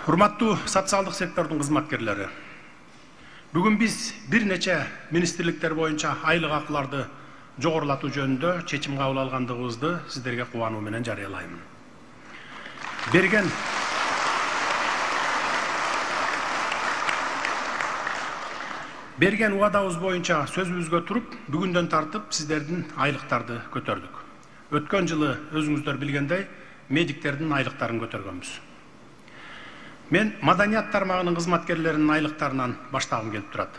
Урматтуу социалдык сектордун кызматкерлери, бүгүн биз бир нече министрликтер боюнча айлык акыларды жогорулатуу жөнүндө чечим кабыл алгандыгыбызды сиздерге кубануу менен жарыялаймын. Берген убадабыз боюнча сөзүбүзгө туруп, бүгүндөн тартып сиздердин айлыктарды көтөрдүк. Өткөн жылы өзүңүздөр билгендей, медиктердин айлыктарын көтөргөнбүз. Мен маданият тармагынын кызматкерлеринин айлыктарынан баштагым келип турат.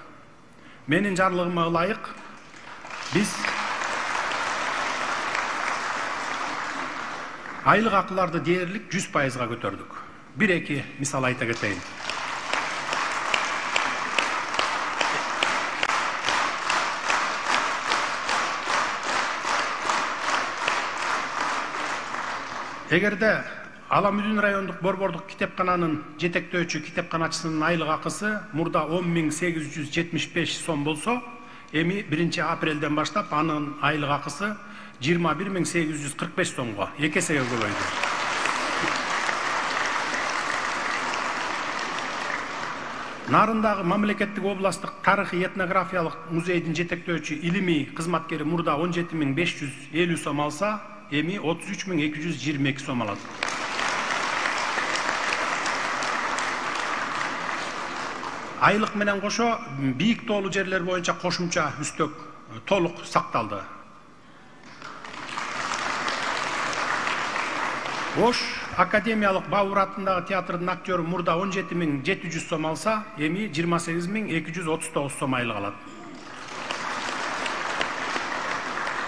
Менин жарлыгыма ылайык биз айлык акыларды дээрлик 100%га көтөрдүк. Бир-эки мисал айта кетейин. Эгерде Ала Мүдүн райондук борбордук китепкананын жетектөөчү китепканачысынын айлык акысы мурда 10.875 сом болсо, эми 1-апрелден баштап анын айлык акысы 21.845 сомго 2 эсеге көбөйдү. Нарындагы мамлекеттик областтык тарыхый этнографиялык музейдин жетектөөчү илимий кызматкери мурда 17.550 сом алса, эми 33.222 сом алат. Айлык менен кошо бийик тоолуу жерлер боюнча кошумча үстөк толук сакталды. Ош академиялык Баабур атындагы театрдын актёру мурда 17.700 сом алса, эми 28.239 сом айлык алат.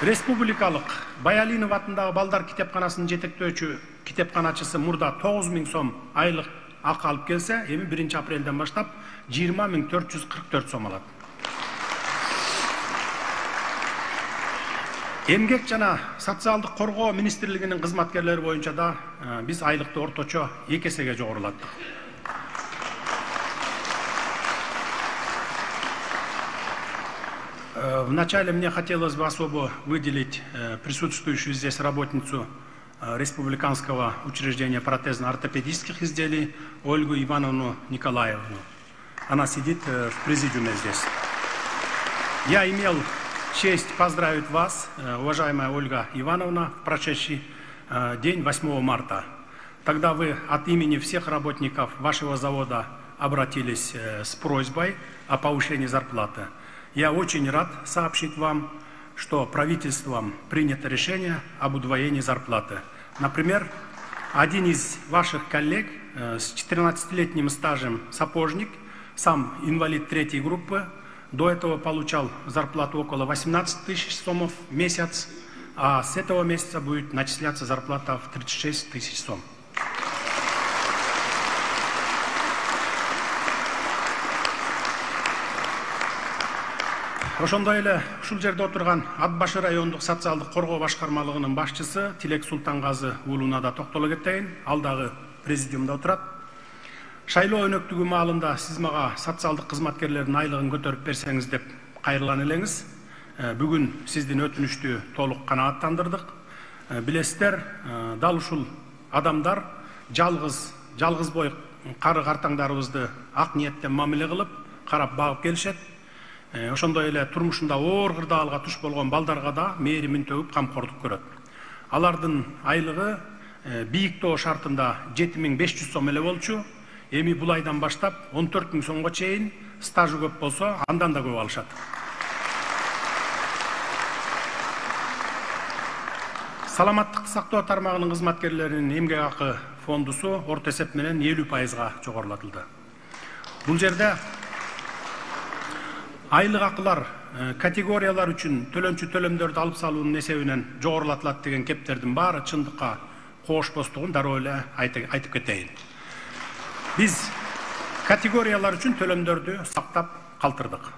Республикалык Баялинов атындагы балдар китепканасынын жетектөөчү китепканачысы мурда 9.000 сом айлык акы алып келсе, эми 1-апрелден баштап 20.444 сом алат. Эмгек жана социалдык коргоо министрлигинин кызматкерлери боюнча да биз айлыкты орточо 2 эсеге жогорулаттык. Вначале мне хотелось бы особо выделить присутствующую здесь работницу Республиканского учреждения протезно-ортопедических изделий Ольгу Ивановну Николаевну. Она сидит в президиуме здесь. Я имел честь поздравить вас, уважаемая Ольга Ивановна, в прошедший день 8 марта. Тогда вы от имени всех работников вашего завода обратились с просьбой о повышении зарплаты. Я очень рад сообщить вам, что правительством принято решение об удвоении зарплаты. Например, один из ваших коллег с 14-летним стажем сапожник, сам инвалид 3-й группы, до этого получал зарплату около 18 тысяч сомов в месяц, а с этого месяца будет начисляться зарплата в 36 тысяч сом. Ошондой эле ушул жерде отурган Атбашы райондук социалдык коргоо башкармалыгынын башчысы Тилек Султангазы уулуна да токтоло кетейин. Ал дагы президиумда отурат. Шайлоо өнөктүгү маалында сиз мага социалдык кызматкерлердин айлыгын көтөрүп берсеңиз деп кайрылган элеңиз. Бүгүн сиздин өтүнүштү толук канааттандырдык. Билесиздер, дал ушул адамдар жалгыз бой кары картаңдарыбызды ак ниеттен мамиле кылып, карап багып келишет. Ошондой эле турмушунда оор кырдаалга туш болгон балдарга да мээримин төгүп камкордук көрөт. Алардын айлыгы бийик тоо шартында 7500 сом эле болчу. Эми бул айдан баштап 14.000 сомго чейин, стажы көп болсо андан да көп алышат. Саламаттыкты сактоо тармагынын кызматкерлеринин эмгек акы фондусу орто эсеп менен 50%га жогорулатылды. Бул жерде айлык акылар категориялар үчүн төлөнчү төлөмдөрдү алып салуунун эсебинен жогорулатылат деген кептердин баары чындыкка коошпостугун дароо эле айтып кетейин. Биз категориялар үчүн төлөмдөрдү сактап калтырдык.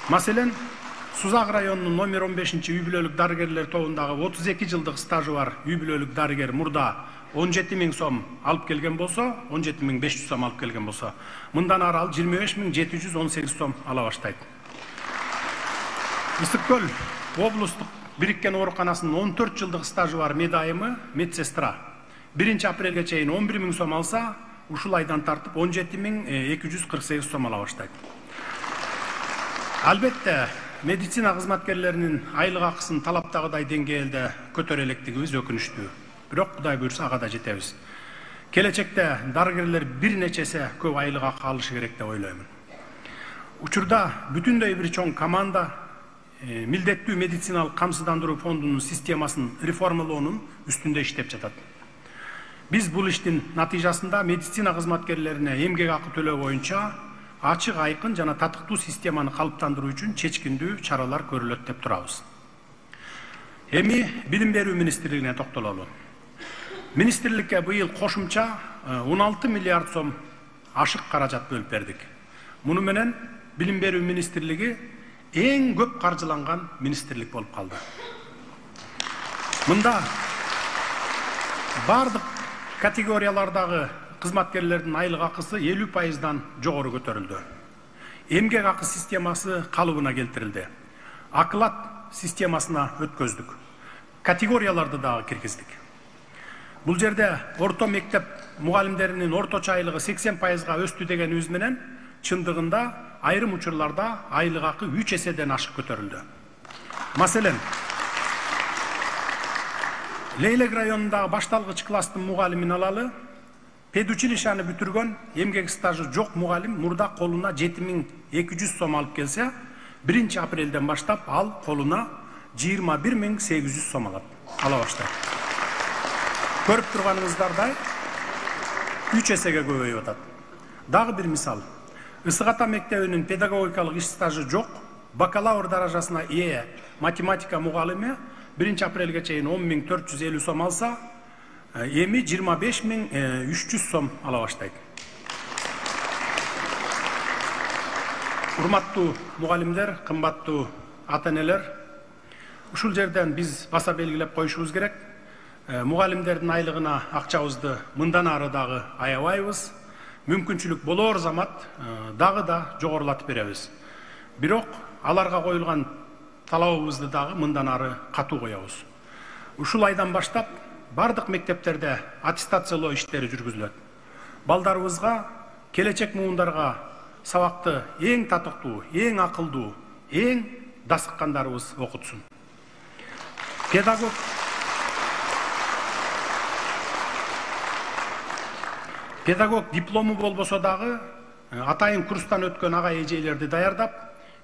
Маселен, Сузак районунун номер 15-үй бүлөлүк дарыгерлер тобундагы 32 жылдык стажы бар үй бүлөлүк дарыгер мурда 17.000 сом алып келген болсо, 17.500 сом алып келген болсо, мындан ары ал 25.718 сом ала баштайт. Ысык көл облустук бириккен ооруканасынын 14 жылдык стажы бар медайымы медсестра 1 апрелге чейин 11.000 сом алса, ушул айдан тартып 17.248 сом ала баштайт. Албетте, медицина кызматкерлеринин айлык акысын талаптагыдай деңгээлде көтөрө электигибиз өкүнүчтүү. Бирок Кудай буйрса ага да жетебиз. Келечекте дарыгерлер бир нече эсе көп айлык акы алышы керек деп ойлоймун. Учурда бүтүндөй бир чоң команда милдеттүү медициналык камсыздандыруу фондунун системасын реформалоонун үстүндө иштеп жатат. Биз бул иштин натыйжасында медицина кызматкерлерине эмгек акы төлөө боюнча ачык, айкын жана татыктуу системаны калыптандыруу үчүн чечкиндүү чаралар көрүлөт деп турабыз. Эми билим берүү министрлигине токтололу. Министрликке быйыл кошумча 16 миллиард сом ашык каражат бөлүп бердик. Муну менен билим берүү министрлиги эң көп каржыланган министрлик болуп калды. Мында бардык категориялардагы кызматкерлердин айлык акысы 50%дан жогору көтөрүлдү. Эмгек акы системасы калыбына келтирилди. Акылат системасына өткөздүк. Категорияларды дагы киргиздик. Бул жерде орто мектеп мугалимдеринин орточо айлыгы 80%га өстү дегенибиз менен чындыгында айрым учурларда айлык акы 3 эседен ашык көтөрүлдү. Маселен, Лейлек районундагы башталгыч класстын мугалимин алалы, педучилищаны бүтүргөн, эмгек стажы жок мугалим мурда колуна 7200 сом алып келсе, 1 апрелден баштап ал колуна 21800 сом ала баштайт. Көрүп турганыңыздардай 3 эсеге көбөйүп атат. Дагы бир мисал. Ысык Ата мектебинин педагогикалык иш стажы жок, бакалавр даражасына ээ математика мугалими 1 апрелге чейин 10.450 сом алса, эми 25.300 сом ала баштайт. Урматтуу мугалимдер, кымбаттуу ата-энелер, ушул жерден биз баса белгилеп коюшубуз керек. Мугалимдердин айлыгына акчабызды мындан ары дагы аябайбыз. Мүмкүнчүлүк болор замат дагы да жогорулатып беребиз. Бирок аларга коюлган талабыбызды дагы мындан ары катуу коебуз. Ушул айдан баштап бардык мектептерде аттестациялоо иштери жүргүзүлөт. Балдарыбызга, келечек муундарга сабакты эң татыктуу, эң акылдуу, эң дасыккандарыбыз окутсун. Педагог диплому болбосо дагы атайын курстан өткөн ага эжейлерди даярдап,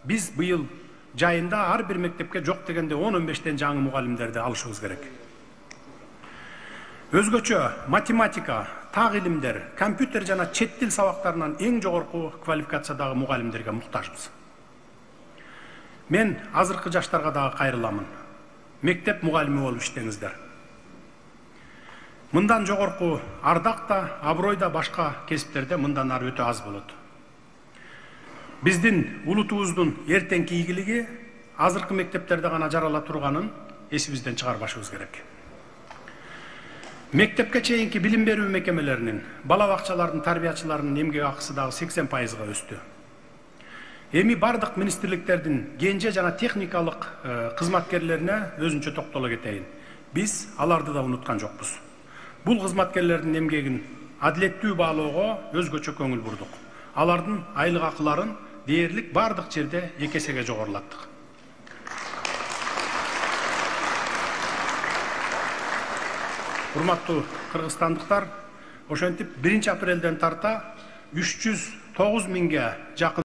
биз быйыл жайында ар бир мектепке жок дегенде 10-15тен жаңы мугалимдерди алышыбыз керек. Өзгөчө математика, так илимдер, компьютер жана чет тил сабактарынан эң жогорку квалификациядагы мугалимдерге муктажбыз. Мен азыркы жаштарга дагы кайрыламын. Мектеп мугалими болуп иштеңиздер. Мындан жогорку ардак да, аброй да башка кесиптерде мындан ары өтө аз болот. Биздин улутубуздун эртеңки ийгилиги азыркы мектептерде гана жарала турганын эсибизден чыгарбашыбыз керек. Мектепке чейинки билим берүү мекемелеринин, бала бакчалардын тарбиячыларынын эмгек акысы дагы 80%га өстү. Эми бардык министрликтердин кенже жана техникалык кызматкерлерине өзүнчө токтоло кетейин. Биз аларды да унуткан жокпуз. Бул кызматкерлердин эмгегин адилеттүү баалоого өзгөчө көңүл бурдук. Алардын айлык акыларын дээрлик бардык жерде 2 эсеге жогорулаттык. Урматтуу кыргызстандыктар, ошентип 1 апрелден тарта 309 миңге жакын